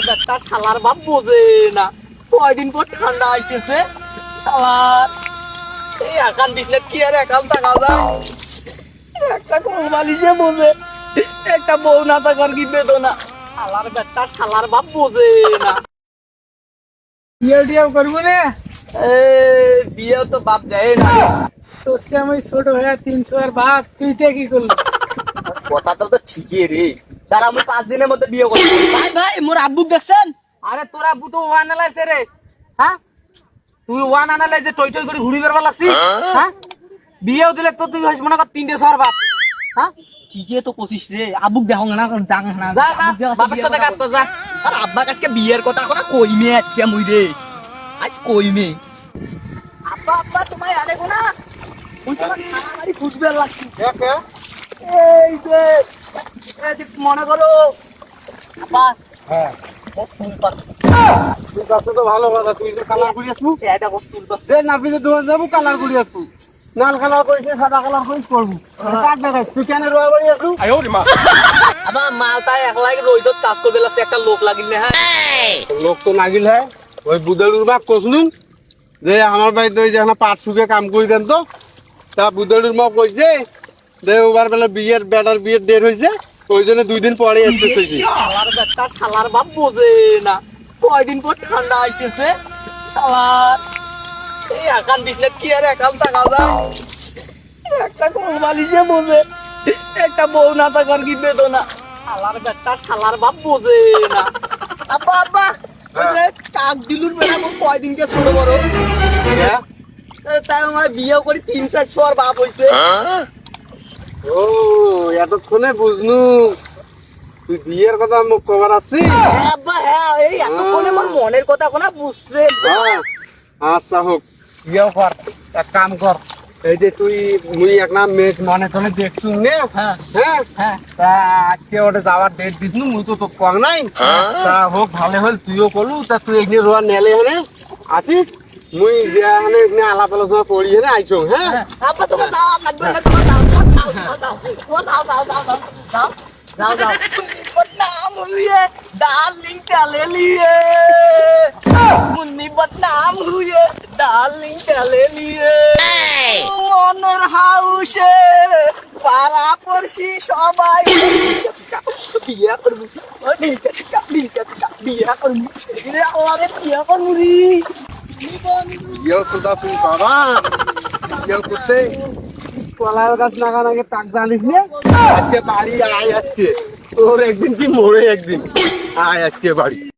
বেটা শালার বাপ বোঝে না কয়দিন পর ঠান্ডা আইতেছে শালার এই আকান বিছলে কি আর একাল টাকা যায় একটা কোলবালিশে বোঝে একটা বউ না থাকার কি বেদনা শালার বেটা শালার বাপ বোঝে না বিয়ে করবো রে। বিয়ে তো বাপ দেয় না তোর আমি ছোট হয়ে 300 আর বাপ তুই তে কি করলি? কথাটা তো ঠিকই রে তার আমি 5 দিনের মধ্যে বিয়ে করবো ভাই ভাই মোর আব্বু দেখছেন আরে তোর আব্বু তো ওয়ান আনালাইছে রে। হ্যাঁ তুই ওয়ান আনালাইছে টই টই করে ঘুরি বেরবা লাগছিস। হ্যাঁ বিয়েও দিলে তো তুই মনে কর 300 আর বাপ। হ্যাঁ ঠিকই তো কোশিস রে আব্বুক দেখো না জাং না যা বাপের সাথে কাজ কর যা। আর আব্বা আজকে বিয়ের কথা কথা কইমে আজকে মুই রে আজ কইমে আব্বা আব্বা তোমায় আরে গো না ওই তোমার সারাবাড়ি খুঁজবে লাগছি এই যে এই যে মনে করো আব্বা হ্যাঁ ও শুন পাচ্ছি তুই কাছে তো ভালো কথা তুই যে কালার করি আসবো এটা ও শুন পাচ্ছি সে নাপিতে দোকান যাবো কালার করি আসবো লাল কালার করিস সাদা কালার করিস করবো কাট দেখাস তুই কেন রয়ে বাড়ি আসবো আবার মালটায় একলাই রইদত কাজ করবে লাগছে একটা লোক লাগিল না হ্যাঁ লোক তো লাগিল হ্যাঁ ওই বুদলুর বাপ কসলুম যে আমার বাড়িতে ওই যে পাট শুকে কাম করি দেন তো তা বুদলুর মা কইছে যে ওবার বেলা বিয়ের বেটার বিয়ের ডেট হয়েছে ওই জন্য 2 দিন পরে আসতে চাইছি শালার বেটা শালার বাপ বোঝে না কয়দিন পর ঠান্ডা আইতেছে শালার এই আকান বিছলে কি আর একাল টাকা যায় একটা কোলবালিশে বোঝে একটা বউ না থাকার কি বেদনা শালার বেটা শালার বাপ বোঝে না আব্বা আব্বা ওই যে কাক দিলুর বেলা কয়দিনকে ছোট বড় তাই আমার বিয়ে করি 3-4 আর বাপ হইছে ও এতক্ষণে বুঝনু তুই বিয়ের কথা মুখ কবার আছিস হ্যাঁ আব্বা হ্যাঁ এই এতক্ষণে আমার মনের কথা কোনা বুঝছে হ্যাঁ, আচ্ছা হোক বিয়েও কর এক কাম কর এই যে তুই মুই এক নাম মেয়ে মনে তনে দেখছু নে হ্যাঁ হ্যাঁ হ্যাঁ তা আজকে ওটা যাওয়ার ডেট দিস মুই তো কম নাই তা হোক ভালো হল তুইও করলু তা তুই এখানে রোয়া নেলে হেনে আসিস মুই যে এখানে এখানে আলাপ আলোচনা করি হেনে আইছো হ্যাঁ আব্বা তোমার দাও লাগবে না তোমার দাও দাও দাও बदनाम हुई है डार्लिंग चले लिए मुन्नी बदनाम हुई है डार्लिंग चले लिए মনের হাউসে পাড়া পড়শি সবাই বিয়া করবি বিয়া করবি রে আরে বিয়া করবি বিয়েও তো তুই বাবা বিয়েও করতে কলার গাছ লাগান আগে তাক জানিস নে আজকে বাড়ি আয় আজকে তোর একদিন কি মোড়ে একদিন আয় আজকে বাড়ি